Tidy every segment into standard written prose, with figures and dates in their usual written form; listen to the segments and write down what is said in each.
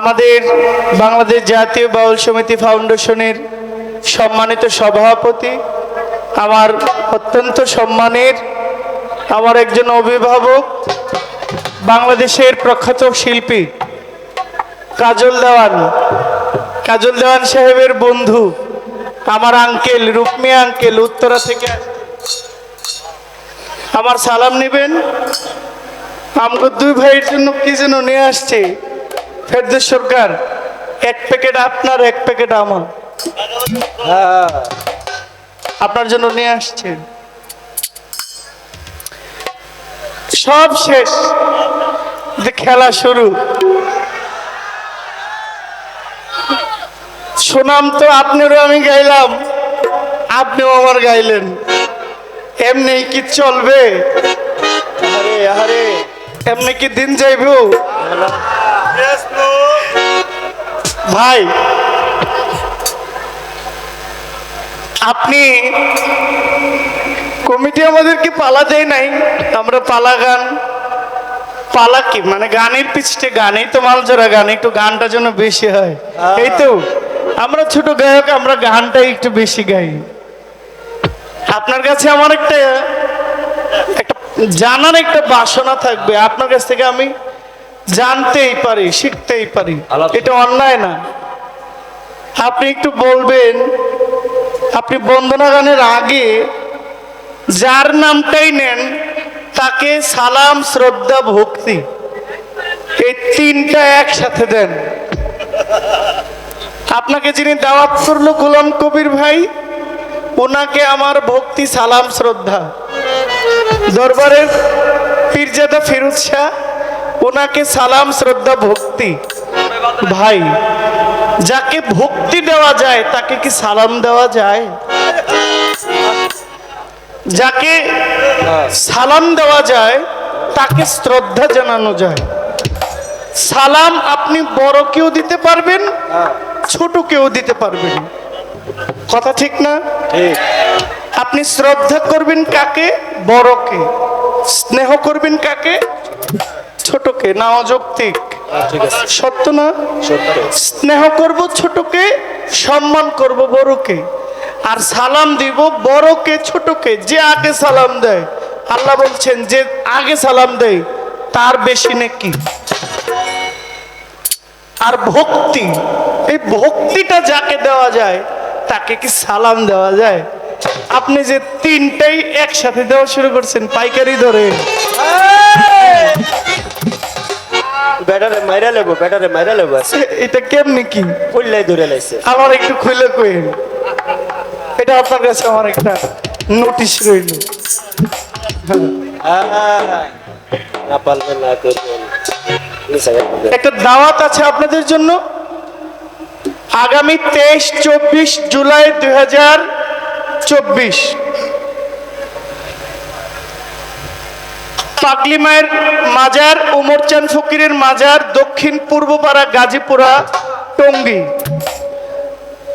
আমাদের বাংলাদেশ জাতীয় বাউল সমিতি ফাউন্ডেশনের সম্মানিত সভাপতি, আমার অত্যন্ত সম্মানের আমার একজন অভিভাবক, বাংলাদেশের প্রখ্যাত শিল্পী কাজল দেওয়ান সাহেবের বন্ধু, আমার আঙ্কেল রুকমিয়া আঙ্কেল উত্তরা থেকে আমার সালাম নেবেন। আমগো দুই ভাইয়ের জন্য কি যেন নিয়ে আসছে ফেরদৌস সরকার, এক প্যাকেট আপনার এক প্যাকেট আমার, আপনার জন্য নিয়ে আসছে। সব শেষ, খেলা শুরু। সুনাম তো আপনারও আমি গাইলাম, আপনিও আমার গাইলেন, এমনি কি চলবে? আরে আরে এমনি কি দিন যাইব ভাই? আপনি কমিটি আমাদেরকে পালা দেয় নাই, আমরা পালা গান, পালা কি মানে গানের পিছতে গানেই তো মালজোড়া গান, একটু গানটা যেন বেশি হয়। এই তো আমরা ছোট গায়ক, আমরা গানটা একটু বেশি গাই। আপনার কাছে আমার একটা জানার একটা বাসনা থাকবে, আপনার কাছ থেকে আমি জানতেই পারি, শিখতেই পারি, এটা অন্যায় না। আপনি একটু বলবেন, আপনি বন্দনা গানের আগে যার নামটাই নেন তাকে সালাম, শ্রদ্ধা, ভক্তি এই তিনটা একসাথে দেন। আপনাকে যিনি দাওয়াত করলো গোলাম কবির ভাই, ওনাকে আমার ভক্তি, সালাম, শ্রদ্ধা। দরবারের পীরজাদা ফিরোজ শাহ, ওনাকে সালাম, শ্রদ্ধা, ভক্তি। ভাই, যাকে ভক্তি দেওয়া যায় তাকে কি সালাম দেওয়া যায়? যাকে সালাম দেওয়া যায় তাকে শ্রদ্ধা জানানো যায়। সালাম আপনি বড়কেও দিতে পারবেন, ছোটকেও দিতে পারবেন, কথা ঠিক না? আপনি শ্রদ্ধা করবেন কাকে? বড়কে। স্নেহ করবেন কাকে? ছোটকে। না অযৌক্তিক? সত্য না? স্নেহ করব ছোটকে, সম্মান করব বড়কে, আর সালাম দিব বড়কে ছোটকে। যে আগে সালাম দেয়, আল্লাহ বলছেন যে আগে সালাম দেয় তার বেশি নেকি। আর ভক্তি, এই ভক্তিটা যাকে দেওয়া যায় তাকে কি সালাম দেওয়া যায়? আপনি যে তিনটাই একসাথে দেওয়া শুরু করছেন পাইকারি ধরে, এটা কেমনি কি আমার একটু খুলে কইন। এটা আপনার কাছে আমার একটা নোটিশ রইল। একটা দাওয়াত আছে আপনাদের জন্য। আগামী 23-24 জুলাই 2024 পাগলি মায়ের মাজার, উমর চাঁদ ফকিরের মাজার, দক্ষিণ পূর্বপাড়া, গাজীপুরা, টঙ্গী।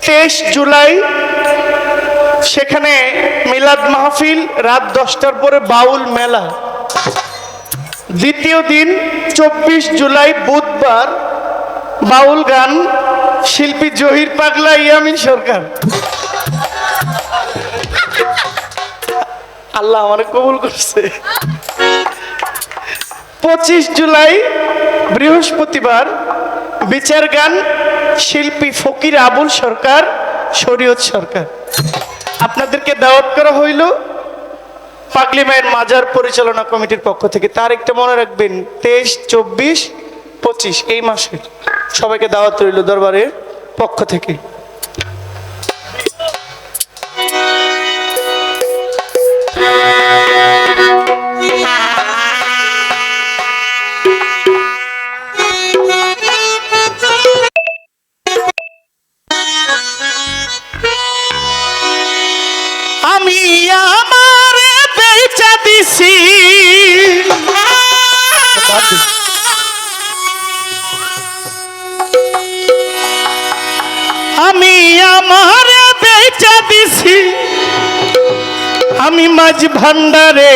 23 জুলাই সেখানে মিলাদ মাহফিল, রাত 10টার পরে বাউল মেলা। দ্বিতীয় দিন 24 জুলাই বুধবার বাউল গান, শিল্পী জহির পাগলা, ইয়ামিন সরকার। আল্লাহ আমারে কবুল করছে। 25 জুলাই বৃহস্পতিবার বিচার গান, শিল্পী ফকির আবুল সরকার, শরীয়ত সরকার। আপনাদেরকে দাওয়াত করা হইল পাগলি মায়ের মাজার পরিচালনা কমিটির পক্ষ থেকে। তার একটা মনে রাখবেন, 23, 24, 25 এই মাসের সবাইকে দাওয়াত রইল দরবারের পক্ষ থেকে। আমি আমার বেচা দিছি, আমি আমার বেচা দিছি, আমি মাঝ ভান্ডারে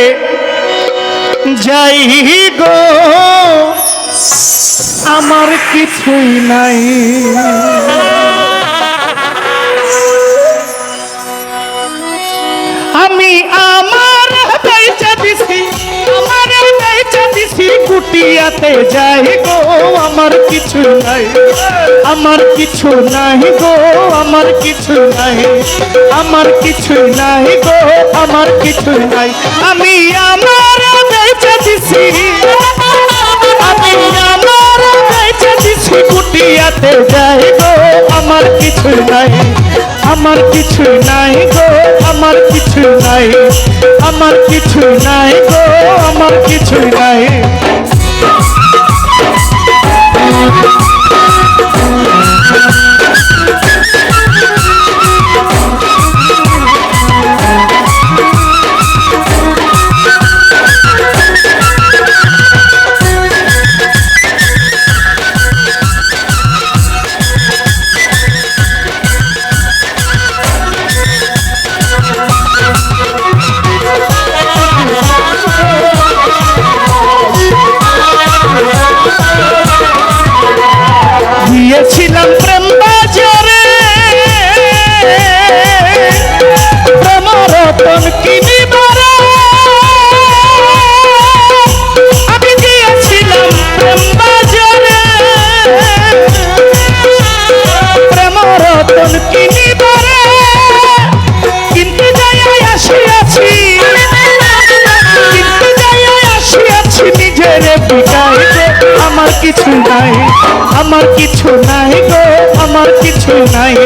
যাই গো আমার কিছুই নাই। আমি আমার বেচা দিছি, আমার বেচা দিছি কুটিয়াতে যাই গো, আমার কিছু নাই, আমার কিছু নাই গো, আমার কিছু নাই, আমার কিছু নাই গো, আমার কিছু নাই। আমি আমার বেচা দিছি, আমি আমার বেচা দিছি কুটিয়াতে যাই গো, আমার কিছু নাই, আমার কিছু নাই গো, আমার কিছু নাই, আমার কিছু নাই গো, আমার কিছু নাই। গিয়েছিলাম প্রেম বাজারে, প্রেম রতন কিনিবারে, আমি গিয়েছিলাম প্রেম বাজারে, প্রেম রতন কিনিবারে, কিন্তু যাই আসিয়াছি, কিন্তু যাই আসিয়াছি নিজের বিকাইতে, আমার কিছু নাই, আমার কিছু নাই গো, আমার কিছু নাই,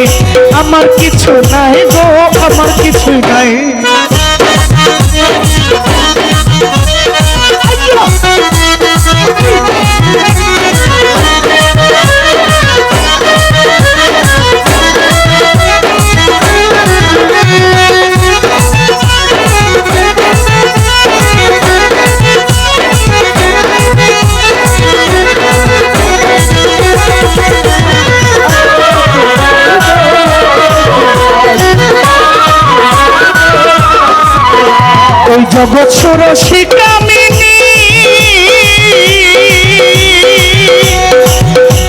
আমার কিছু নাই গো, আমার কিছু নাই। ওই জগৎ ষোড়শী কামিনী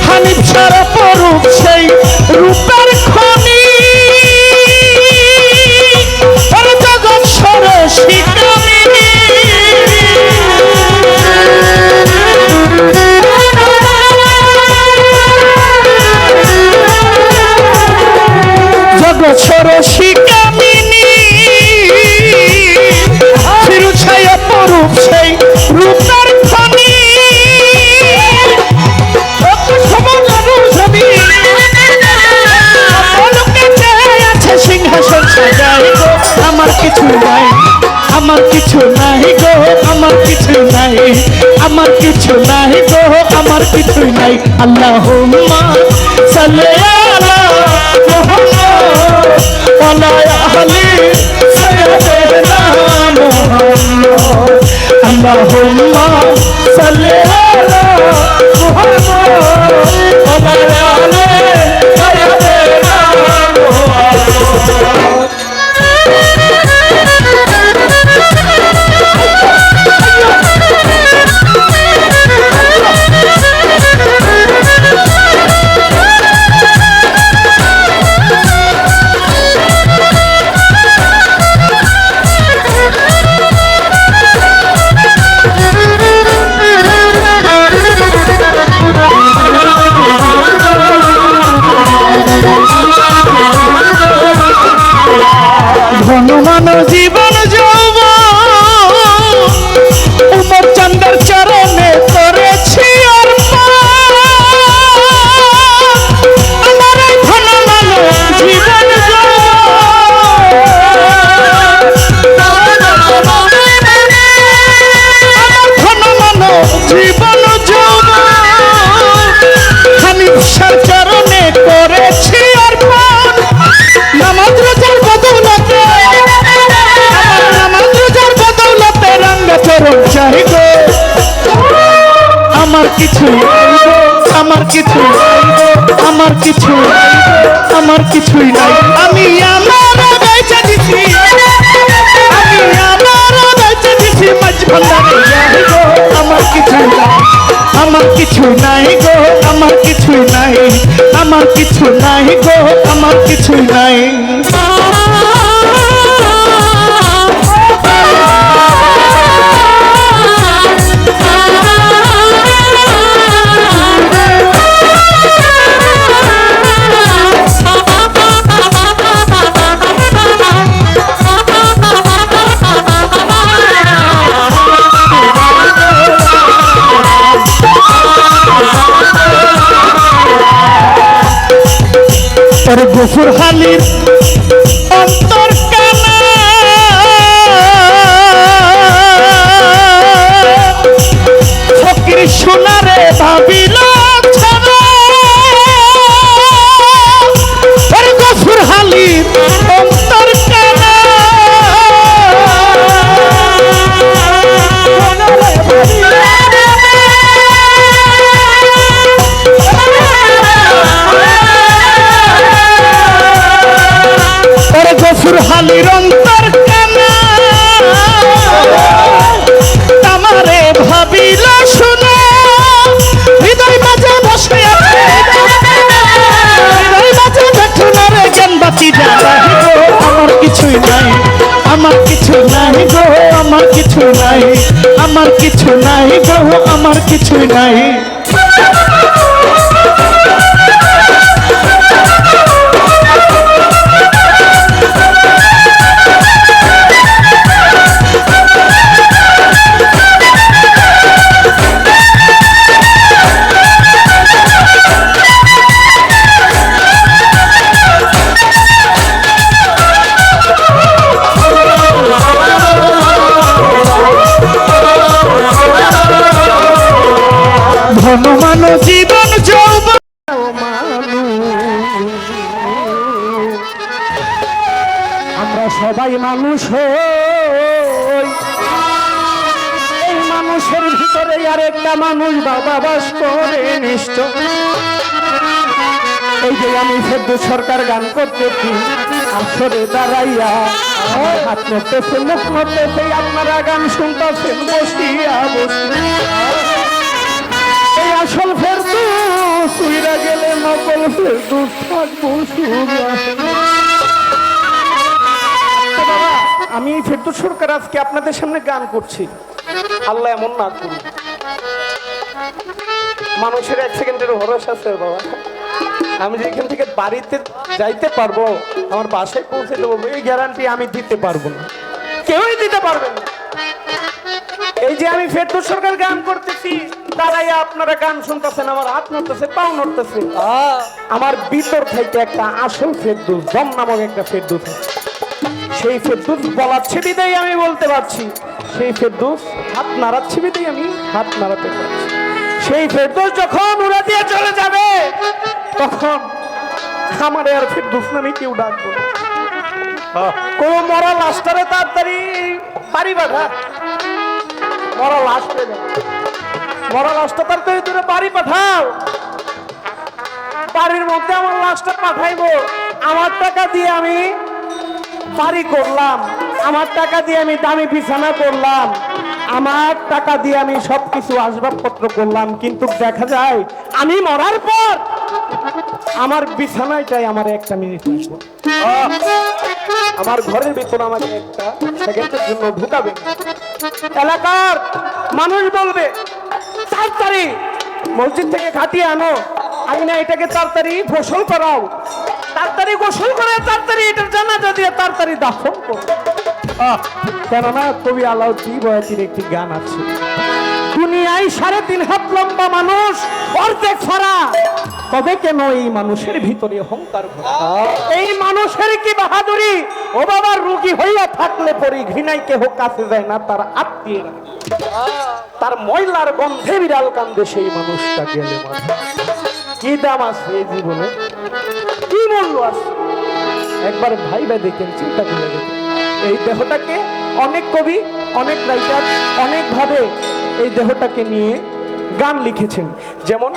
হানিফ সারা পরূপ সেই রূপের খনি, ওর জগৎ ষোড়শী কামিনী জগৎ ষোড়শী কামিনী রূপ সেই রূপের খনি, আছে সিংহাসন সাজাই গো, আমার কিছু নাই, আমার কিছু নাই গো, আমার কিছু নাই, আমার কিছু নাই গো, আমার কিছু নাই। আল্লাহুম্মা সাল্লি আলা মুহাম্মাদ ওয়া আলা আলি সাইয়্যিদিনা মুহাম্মাদ। আল্লাহুম্মা সাল্লি আলা মুহাম্মাদ ওয়া আলা আলি সাইয়্যিদিনা মুহাম্মাদ। ধনমান জীবন যৌবন উমর চন্দ্রের চরণে করেছি অর্পণ, আমার এই ধনমান জীবন ধনমান জীবন যৌবন হানিফ সার চরণে করেছি অর্পণ। নামাজ রোজার বদৌলতে, নামাজ রোজার বদৌলতে রঙ্গ চরণ চাই গো, আমার কিছু আমার কিছু আমার কিছু আমার কিছুই নাই। আমি আমার বেচে দিছি, আমি আমার বেচে দিছি মাঝ ভান্ডারে যাই গো, আমার কিছুই নাই, আমার কিছুই নাই গো, আমার কিছুই নাই, আমার কিছু নাই গো, আমার কিছুই নাই। তোর গফুর হালির অন্তর কানা ফকির সোনারে ভাবিল ছাড়া, তোর গফুর হালির অন্তর কানা গফুর হালির অন্তর কানা আমারে ভাবিল শোনা, হৃদয় মাঝে বসে আছে, হৃদয় মাঝে বেঠুনারে জ্ঞান বাঁচি যায় গো, আমার কিছুই নাই, আমার কিছু নাই গো, আমার কিছু নাই, আমার কিছু নাই গো, আমার কিছুই নাই। ধনমান জীবন যৌবন আমরা সবাই মানুষ হই, এই মানুষের ভিতরে আর একটা মানুষ বাবা বাস করে নিশ্চয়। এই যে আমি ফেরদৌস সরকার গান করতেছি, আসরে দাঁড়াইয়া হাত নড়তেছে, মুখ নড়তেছে, আপনারা গান শুনতেছেন বসিয়া বসিয়া। এই আসল ফেরদৌস উইরা গেলে নকল ফেরদৌস থাকবো শুধু। বাবা, আমি ফেরদৌস সরকার আজকে আপনাদের সামনে গান করছি, আল্লাহ এমন না করুন, মানুষের এক সেকেন্ডের ভরসা আছে বাবা। আমি যেখান থেকে বাড়িতে যাইতে পারবো, আমার বাসায় পৌঁছে দেবো, এই গ্যারান্টি আমি দিতে পারবো না, কেউই দিতে পারবে না। এই যে আমি ফেরদৌস সরকার গান করতেছি, দাঁড়াইয়া আপনারা গান শুনতেছেন, আমার হাত নড়তেছে, পাও নড়তেছে, আমার ভিতর থেকে একটা আসল ফেরদৌস দম নামক একটা ফেরদৌস, সেই ফেরদৌস বলাচ্ছে বিদায় আমি বলতে পারছি, সেই ফেরদৌস হাত নাড়াচ্ছে বিদায় আমি হাত নাড়াতে পারছি। সেই ফেরদৌস যখন উড়া দিয়ে চলে যাবে, তখন আমার আর ফেরদৌস নামে কেউ ডাকবো না। কোন মরা লাশটারে তাড়াতাড়ি বাড়ি বাঁধা, মরা লাশ পেয়ে যাবে, মরা লাশটা তাড়াতাড়ি দূরে বাড়ি পাঠাও, বাড়ির মধ্যে আমার লাশটা পাঠাইবো, আমার টাকা দিয়ে আমি বাড়ি করলাম, আমার টাকা দিয়ে আমি দামি বিছানা করলাম, আমার টাকা দিয়ে আমি সবকিছু আসবাবপত্র করলাম, কিন্তু দেখা যায় আমি মরার পর আমার বিছানায় আমার একটা মিনিট আসবো, আমার ঘরের ভিতর আমাকে একটা সেকেন্ডের জন্য ঢুকাবে। এলাকার মানুষ বলবে তাড়াতাড়ি মসজিদ থেকে খাটিয়ে আনো, আমি না এটাকে তাড়াতাড়ি গোসল করাও, তাড়াতাড়ি গোসল করে তাড়াতাড়ি এটার জানাজা দিয়ে তাড়াতাড়ি দাফন করো। কেননা কবি আলাউদ্দিন বয়াতির একটি গান আছে, দুনিয়ায় 3.5 হাত লম্বা মানুষ অর্ধেক ফারা, তবে কেন এই মানুষের ভিতরে অহংকার ভরা, এই মানুষের কি বাহাদুরি, ও বাবা রোগী হইয়া থাকলে পরে ঘৃণায় কেহ কাছে যায় না, তার আত্মীয়রা, তার ময়লার গন্ধে বিড়াল কান্দে, সেই মানুষটা গেলে কি দাম আছে এই জীবনে, কি মূল্য আছে, একবার ভাইবা দেখেন, চিন্তা করে দেখেন। এই দেহটাকে অনেক কবি, অনেক রাইটার অনেক ভাবে এই দেহটাকে নিয়ে গান লিখেছেন, যেমন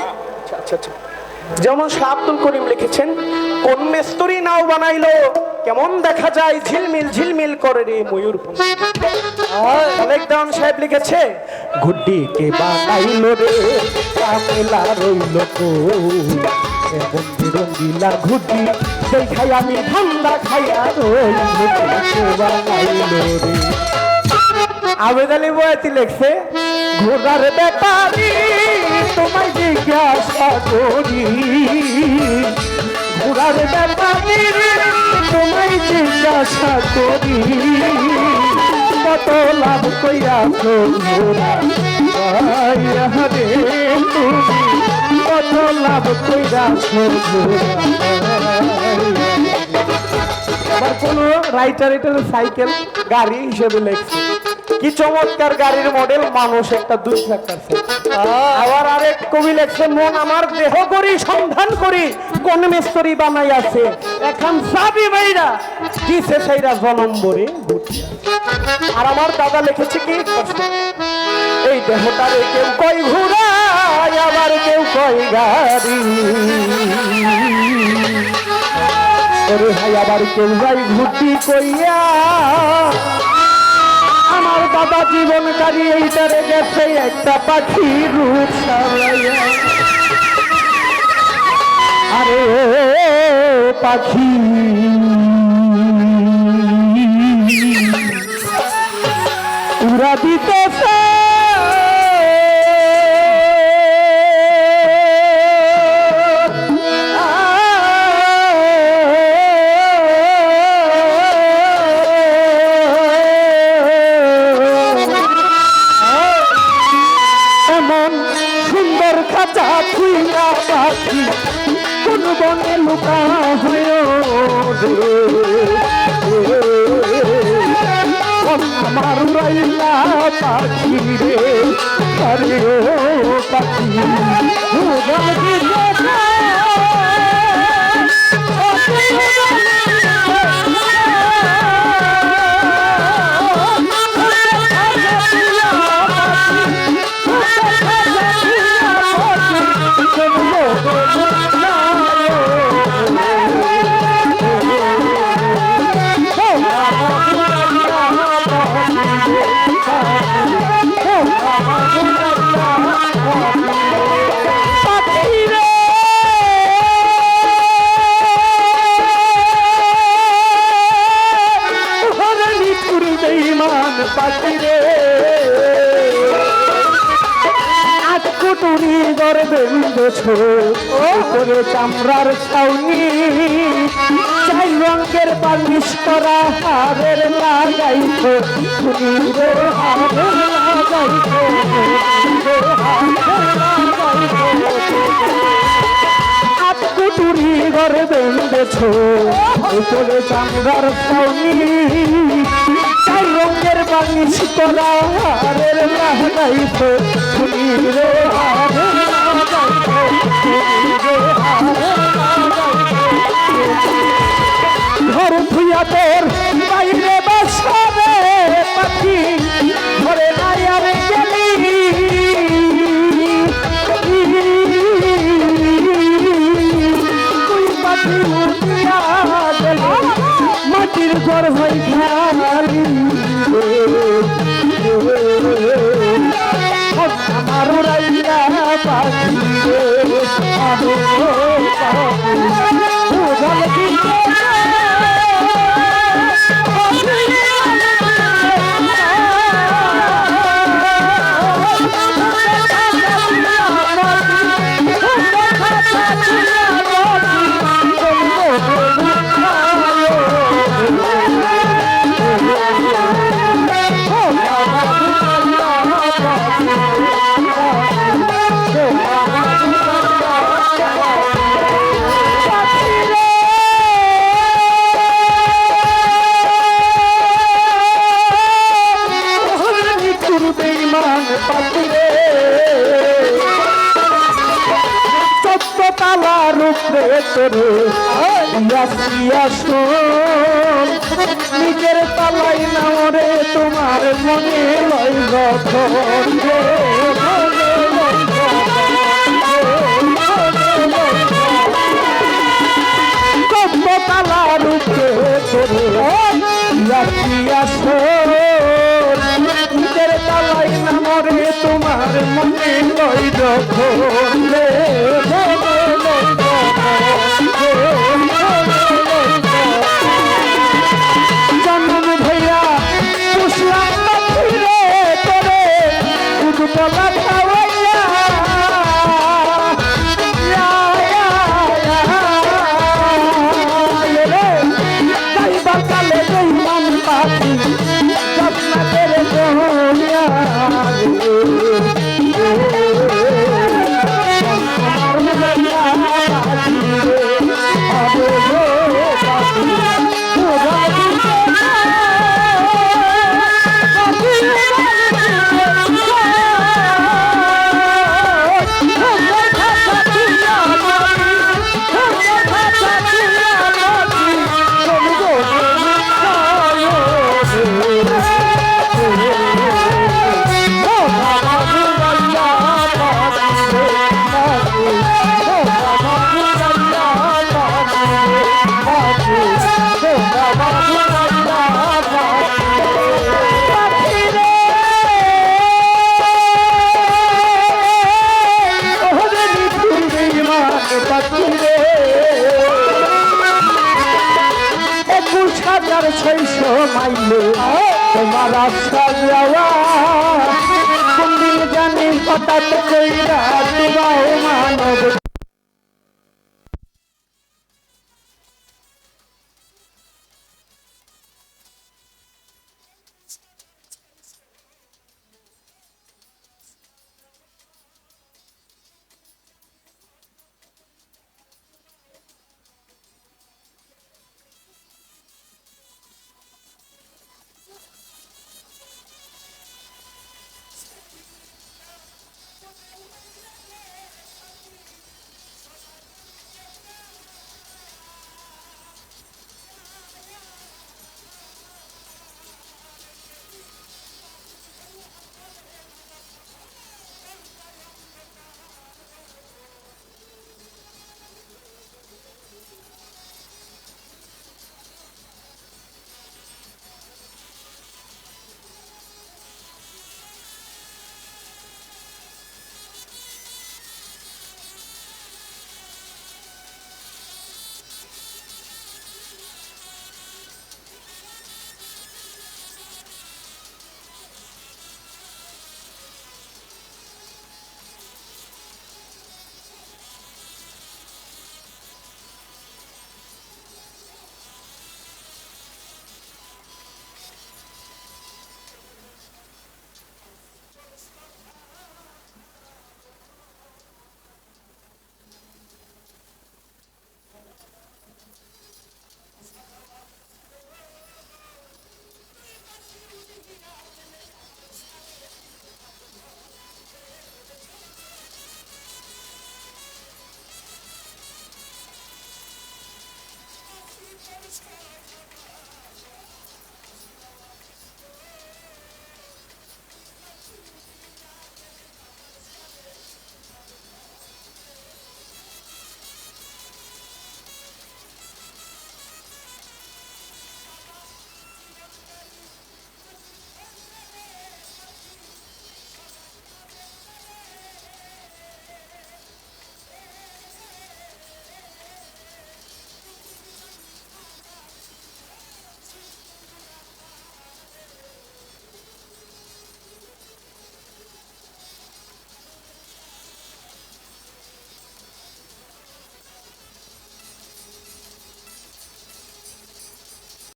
যেমন শাহ আব্দুল করিম লিখেছেন, কোন মেস্তরি নাও বানাইলো কেমন দেখা যায় ঝিলমিল ঝিলমিল করে রে ময়ূর খালেক দেওয়ান সাহেব লিখেছে গুড্ডি কে বানাইলো রে কামেলা রইল তো এবং রঙ্গিলা ঘুড্ডি দেখাই আমি ঠান্ডা খাইয়া রইল কে বানাইলো রে আবেদ আলী বয়াতি লেখছে ঘোড়ার ব্যাপারি তোমায় জিজ্ঞাসা করি ঘোড়ার ব্যাপারি তোমায় জিজ্ঞাসা করি কত লাভ কইরা ঘোড়া রে তুমি কত লাভ কইরা আবার কোন রাইটার এটার সাইকেল গাড়ি হিসেবে লেখছে কি চমৎকার গাড়ির মডেল মানুষ একটা 2 চাকার আবার আরেক কবি লেখছে মন আমার দেহ করি সন্ধান করি কোন মিস্ত্রি বানাই আছে এখন সাবি ভাইরা দিছে সেইরা জনম বরে আর আমার দাদা লিখেছে কি এই দেহটারে কেউ কই ঘোড়া আবার কেউ কই গাড়ি ওরে ভাই আবার কেউ যাই ঘুটি কইয়া আমার দাদা জীবনকারী এইটারে গেছে একটা পাখি রূপ সারাইয়া আরে পাখি উড়া দিতেছে কোন বনে লুকা আমার রাইলা পাখি রে আরে ও পাখি করে চামড়ার ছাউনি চাই রঙের বালিশ করা হারের লাগাইত আটকুটুরি ঘরে বেঁধেছ করে চামড়ার ছাউনি চাই রঙের বালিশ করা হারের লাগাইত রে হারের ঘর ধুইয়া তোর বাইরে বাসাবে পাখি ঘরে নাই আর গেলি তুই পাখি উঠিয়া গেলি মাটির ঘর হয়ে খালি আমার রাইয়া পাখি নিজের তালাই নাও রে তোমার মনে লয় কত তালা রূপে কি আসল নিজের তালাই না মরে তোমার মনে লই যখন রে জন্ম ভৈয়া পুষলাম না ফিরে তোরে উদুতলা খাওয়াইয়া তাই বাকালে বেইমান পাখি স্বপ্ন করে বহিয়া তোমার আশা যাওয়া কোন দিন জানি হঠাৎ কইরা দুবাও মানব